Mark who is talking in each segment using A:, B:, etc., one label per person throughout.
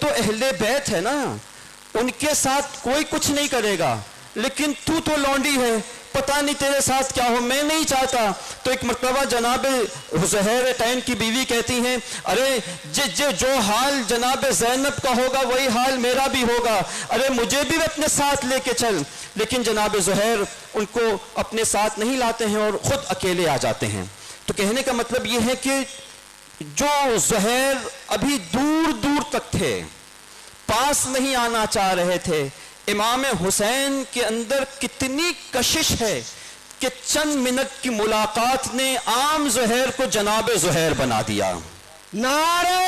A: تو اہل بیت ہے نا, ان کے ساتھ کوئی کچھ نہیں کرے گا, لیکن تو لونڈی ہے, پتہ نہیں تیرے ساتھ کیا ہو, میں نہیں چاہتا. تو ایک مرتبہ جناب زہیرتین کی بیوی کہتی ہیں, ارے جو حال جناب زینب کا ہوگا وہی حال میرا بھی ہوگا, ارے مجھے بھی اپنے ساتھ لے کے چل. لیکن جناب زہیر ان کو اپنے ساتھ نہیں لاتے ہیں اور خود اکیلے آ جاتے ہیں. تو کہنے کا مطلب یہ ہے کہ جو زہیر ابھی دور دور تک تھے, پاس نہیں آنا چاہ رہے تھے, امام حسین کے اندر کتنی کشش ہے کہ چند منٹ کی ملاقات نے عام زہیر کو جناب زہیر بنا دیا.
B: نعرہ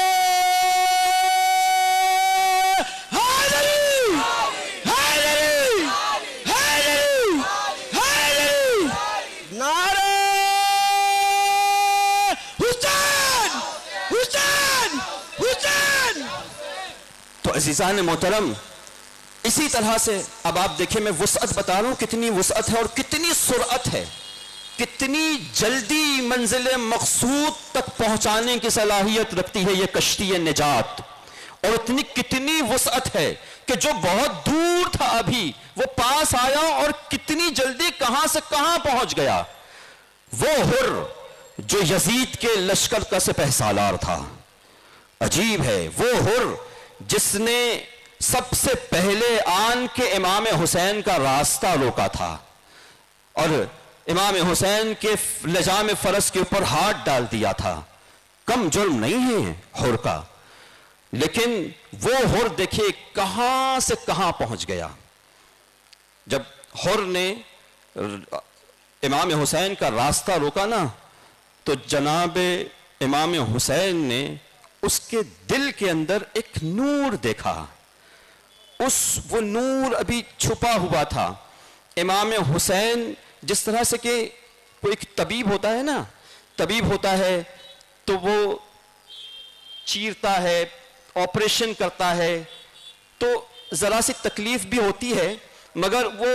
B: حیدری حیدری حیدری حیدری, نعرہ حسین حسین حسین.
A: تو عزیزان محترم, اسی طرح سے اب آپ دیکھیں, میں وسعت بتا رہا ہوں کتنی وسعت ہے اور کتنی سرعت ہے, کتنی جلدی منزل مقصود تک پہنچانے کی صلاحیت رکھتی ہے یہ کشتی نجات, اور اتنی کتنی وسعت ہے کہ جو بہت دور تھا ابھی وہ پاس آیا اور کتنی جلدی کہاں سے کہاں پہنچ گیا. وہ حر جو یزید کے لشکر کا سپہ سالار تھا, عجیب ہے, وہ حر جس نے سب سے پہلے آن کے امام حسین کا راستہ روکا تھا اور امام حسین کے لجام فرس کے اوپر ہاتھ ڈال دیا تھا. کم جرم نہیں ہے حر کا, لیکن وہ حر دیکھیے کہاں سے کہاں پہنچ گیا. جب حر نے امام حسین کا راستہ روکا نا, تو جناب امام حسین نے اس کے دل کے اندر ایک نور دیکھا. وہ نور ابھی چھپا ہوا تھا. امام حسین جس طرح سے کہ کوئی ایک طبیب ہوتا ہے نا, طبیب ہوتا ہے تو وہ چیرتا ہے, آپریشن کرتا ہے, تو ذرا سی تکلیف بھی ہوتی ہے, مگر وہ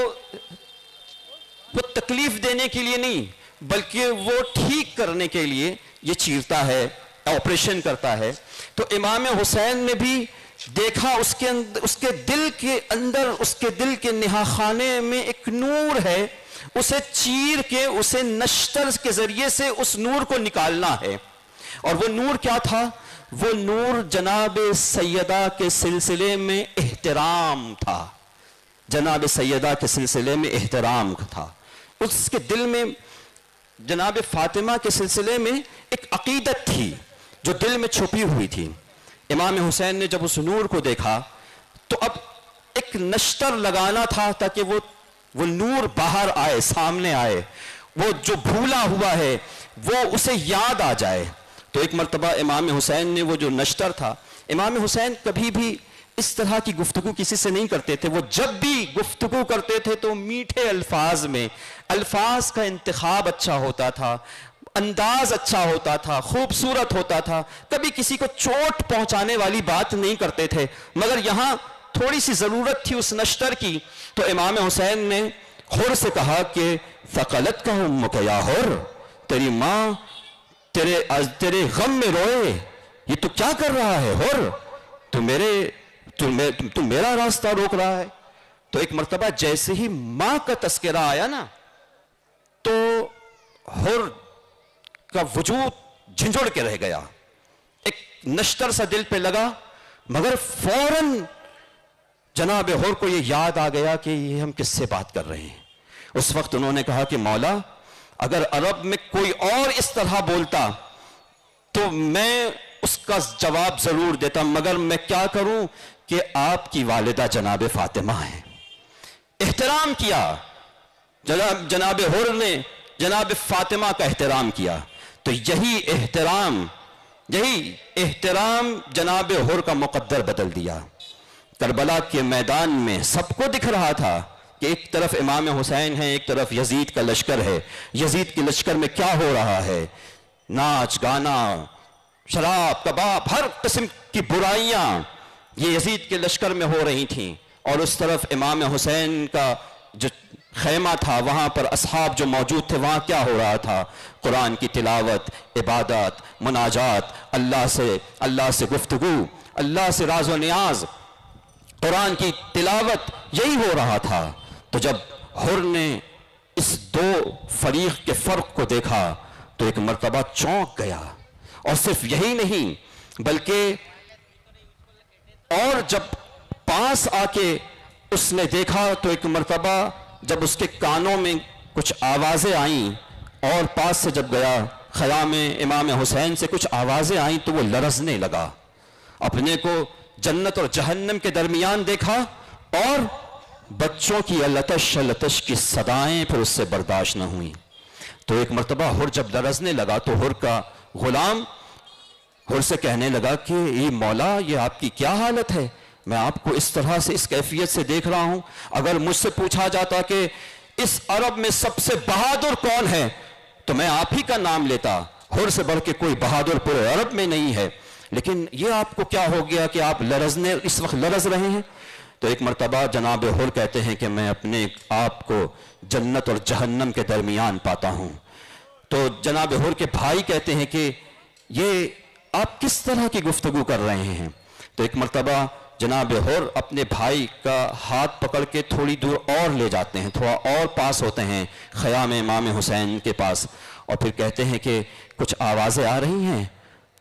A: تکلیف دینے کے لیے نہیں بلکہ وہ ٹھیک کرنے کے لیے یہ چیرتا ہے, آپریشن کرتا ہے. تو امام حسین نے بھی دیکھا اس کے دل کے اندر, اس کے دل کے نہا خانے میں ایک نور ہے, اسے چیر کے اسے نشتر کے ذریعے سے اس نور کو نکالنا ہے. اور وہ نور کیا تھا؟ وہ نور جناب سیدہ کے سلسلے میں احترام تھا. جناب سیدہ کے سلسلے میں احترام تھا. اس کے دل میں جناب فاطمہ کے سلسلے میں ایک عقیدت تھی جو دل میں چھپی ہوئی تھی. امام حسین نے جب اس نور کو دیکھا تو اب ایک نشتر لگانا تھا تاکہ وہ نور باہر آئے, سامنے آئے, وہ جو بھولا ہوا ہے وہ اسے یاد آ جائے. تو ایک مرتبہ امام حسین نے وہ جو نشتر تھا, امام حسین کبھی بھی اس طرح کی گفتگو کسی سے نہیں کرتے تھے. وہ جب بھی گفتگو کرتے تھے تو میٹھے الفاظ میں, الفاظ کا انتخاب اچھا ہوتا تھا, انداز اچھا ہوتا تھا, خوبصورت ہوتا تھا, کبھی کسی کو چوٹ پہنچانے والی بات نہیں کرتے تھے. مگر یہاں تھوڑی سی ضرورت تھی اس نشتر کی, تو امام حسین نے حر سے کہا کہ ثقلت کا امک یا حر, تیری ماں تیرے غم میں روئے, یہ تو کیا کر رہا ہے حر, تو میرا راستہ روک رہا ہے. تو ایک مرتبہ جیسے ہی ماں کا تذکرہ آیا نا, تو حر کا وجود جھنجھڑ کے رہ گیا. ایک نشتر سا دل پہ لگا, مگر فوراً جناب حر کو یہ یاد آ گیا کہ یہ ہم کس سے بات کر رہے ہیں. اس وقت انہوں نے کہا کہ مولا, اگر عرب میں کوئی اور اس طرح بولتا تو میں اس کا جواب ضرور دیتا, مگر میں کیا کروں کہ آپ کی والدہ جناب فاطمہ ہیں. احترام کیا جناب حر نے, جناب فاطمہ کا احترام کیا. تو یہی احترام جناب حر کا مقدر بدل دیا. کربلا کے میدان میں سب کو دکھ رہا تھا کہ ایک طرف امام حسین ہے, ایک طرف یزید کا لشکر ہے. یزید کے لشکر میں کیا ہو رہا ہے؟ ناچ گانا, شراب کباب, ہر قسم کی برائیاں یہ یزید کے لشکر میں ہو رہی تھیں. اور اس طرف امام حسین کا جو خیمہ تھا, وہاں پر اصحاب جو موجود تھے, وہاں کیا ہو رہا تھا؟ قرآن کی تلاوت, عبادت, مناجات, اللہ سے گفتگو, اللہ سے راز و نیاز، قرآن کی تلاوت، یہی ہو رہا تھا۔ تو جب حر نے اس دو فریق کے فرق کو دیکھا تو ایک مرتبہ چونک گیا، اور صرف یہی نہیں بلکہ اور جب پاس آ کے اس نے دیکھا تو ایک مرتبہ جب اس کے کانوں میں کچھ آوازیں آئیں، اور پاس سے جب گیا خیام امام حسین سے کچھ آوازیں آئیں تو وہ لرزنے لگا، اپنے کو جنت اور جہنم کے درمیان دیکھا، اور بچوں کی التش التش کی صدائیں پھر اس سے برداشت نہ ہوئیں۔ تو ایک مرتبہ حر جب لرزنے لگا تو حر کا غلام حر سے کہنے لگا کہ اے مولا، یہ آپ کی کیا حالت ہے؟ میں آپ کو اس طرح سے اس کیفیت سے دیکھ رہا ہوں، اگر مجھ سے پوچھا جاتا کہ اس عرب میں سب سے بہادر کون ہے تو میں آپ ہی کا نام لیتا، حر سے بڑھ کے کوئی بہادر پورے عرب میں نہیں ہے، لیکن یہ آپ کو کیا ہو گیا کہ آپ اس وقت لرز رہے ہیں؟ تو ایک مرتبہ جناب حر کہتے ہیں کہ میں اپنے آپ کو جنت اور جہنم کے درمیان پاتا ہوں۔ تو جناب حر کے بھائی کہتے ہیں کہ یہ آپ کس طرح کی گفتگو کر رہے ہیں؟ تو ایک مرتبہ جناب حر اپنے بھائی کا ہاتھ پکڑ کے تھوڑی دور اور لے جاتے ہیں، تھوڑا اور پاس ہوتے ہیں خیام امام حسین کے پاس، اور پھر کہتے ہیں کہ کچھ آوازیں آ رہی ہیں؟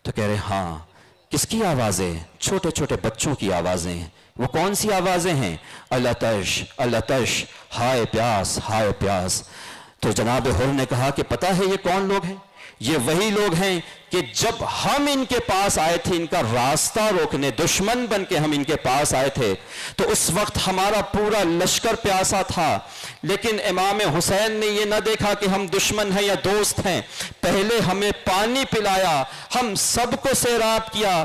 A: تو کہہ رہے ہاں۔ کس کی آوازیں؟ چھوٹے چھوٹے بچوں کی آوازیں۔ وہ کون سی آوازیں ہیں؟ التش التش، ہائے پیاس ہائے پیاس۔ تو جناب حر نے کہا کہ پتہ ہے یہ کون لوگ ہیں؟ یہ وہی لوگ ہیں کہ جب ہم ان کے پاس آئے تھے ان کا راستہ روکنے، دشمن بن کے ہم ان کے پاس آئے تھے تو اس وقت ہمارا پورا لشکر پیاسا تھا، لیکن امام حسین نے یہ نہ دیکھا کہ ہم دشمن ہیں یا دوست ہیں، پہلے ہمیں پانی پلایا، ہم سب کو سیراب کیا،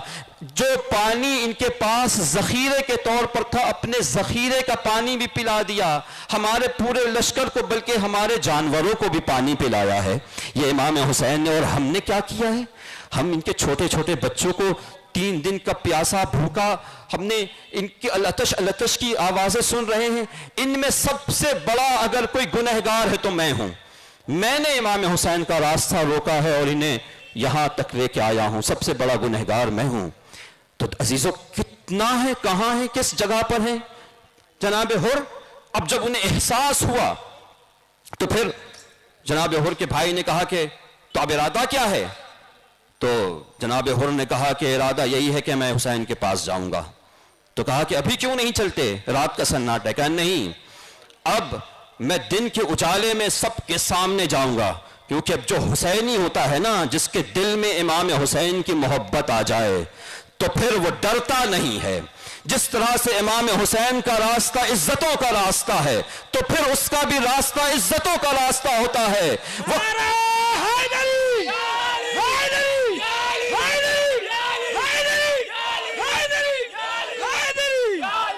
A: جو پانی ان کے پاس ذخیرے کے طور پر تھا اپنے ذخیرے کا پانی بھی پلا دیا، ہمارے پورے لشکر کو بلکہ ہمارے جانوروں کو بھی پانی پلایا ہے یہ امام حسین نے۔ اور ہم نے کیا کیا ہے؟ ہم ان کے چھوٹے چھوٹے بچوں کو 3 دن کا پیاسا بھوکا، ہم نے ان کی التش التش کی آوازیں سن رہے ہیں۔ ان میں سب سے بڑا اگر کوئی گنہگار ہے تو میں ہوں، میں نے امام حسین کا راستہ روکا ہے اور انہیں یہاں تک لے کے آیا ہوں، سب سے بڑا گنہگار میں ہوں۔ تو عزیزو کتنا ہے، کہاں ہے، کس جگہ پر ہے جناب حر؟ اب جب انہیں احساس ہوا تو پھر جناب حر کے بھائی نے کہا کہ تو اب ارادہ کیا ہے؟ تو جناب حر نے کہا کہ ارادہ یہی ہے کہ میں حسین کے پاس جاؤں گا۔ تو کہا کہ ابھی کیوں نہیں چلتے، رات کا سناٹا ہے؟ کہا نہیں، اب میں دن کے اجالے میں سب کے سامنے جاؤں گا، کیونکہ اب جو حسینی ہوتا ہے نا، جس کے دل میں امام حسین کی محبت آ جائے تو پھر وہ ڈرتا نہیں ہے۔ جس طرح سے امام حسین کا راستہ عزتوں کا راستہ ہے تو پھر اس کا بھی راستہ عزتوں کا راستہ ہوتا ہے۔ وہ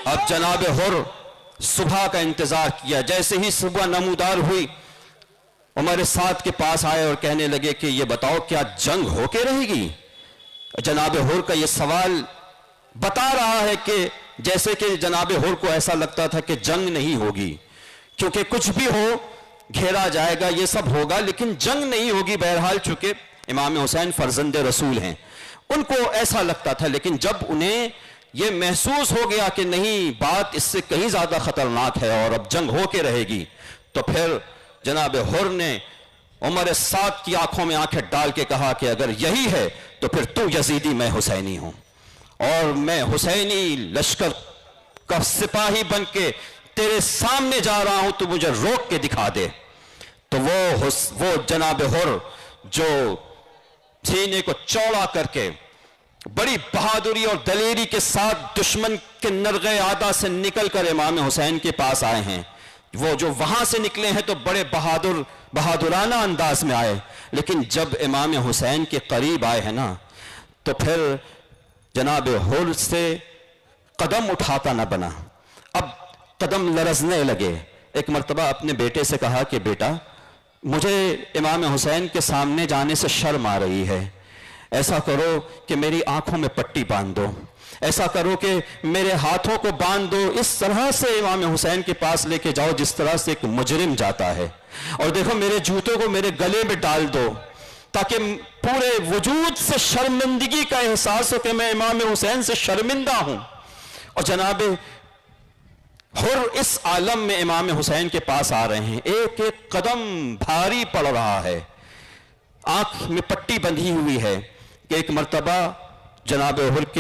A: اب جناب حر صبح کا انتظار کیا، جیسے ہی صبح نمودار ہوئی عمر سعد کے پاس آئے اور کہنے لگے کہ یہ بتاؤ کیا جنگ ہو کے رہے گی؟ جناب حر کا یہ سوال بتا رہا ہے کہ جیسے کہ جناب حر کو ایسا لگتا تھا کہ جنگ نہیں ہوگی، کیونکہ کچھ بھی ہو گھیرا جائے گا، یہ سب ہوگا، لیکن جنگ نہیں ہوگی۔ بہرحال چونکہ امام حسین فرزند رسول ہیں، ان کو ایسا لگتا تھا، لیکن جب انہیں یہ محسوس ہو گیا کہ نہیں، بات اس سے کہیں زیادہ خطرناک ہے اور اب جنگ ہو کے رہے گی، تو پھر جناب حر نے عمر سعد کی آنکھوں میں آنکھیں ڈال کے کہا کہ اگر یہی ہے تو پھر تو یزیدی، میں حسینی ہوں، اور میں حسینی لشکر کا سپاہی بن کے تیرے سامنے جا رہا ہوں، تو مجھے روک کے دکھا دے۔ تو وہ جناب حر جو سینے کو چوڑا کر کے بڑی بہادری اور دلیری کے ساتھ دشمن کے نرغے عادہ سے نکل کر امام حسین کے پاس آئے ہیں، وہ جو وہاں سے نکلے ہیں تو بڑے بہادرانہ انداز میں آئے، لیکن جب امام حسین کے قریب آئے ہیں نا تو پھر جناب حر سے قدم اٹھاتا نہ بنا، اب قدم لرزنے لگے۔ ایک مرتبہ اپنے بیٹے سے کہا کہ بیٹا، مجھے امام حسین کے سامنے جانے سے شرم آ رہی ہے، ایسا کرو کہ میری آنکھوں میں پٹی باندھ دو، ایسا کرو کہ میرے ہاتھوں کو باندھ دو، اس طرح سے امام حسین کے پاس لے کے جاؤ جس طرح سے ایک مجرم جاتا ہے، اور دیکھو میرے جوتوں کو میرے گلے میں ڈال دو، تاکہ پورے وجود سے شرمندگی کا احساس ہو کہ میں امام حسین سے شرمندہ ہوں. اور جناب حر اس عالم میں امام حسین کے پاس آ رہے ہیں. ایک ایک قدم بھاری پڑ رہا ہے, آنکھ میں پٹی بندھی ہوئی ہے کہ ایک مرتبہ جناب حر کے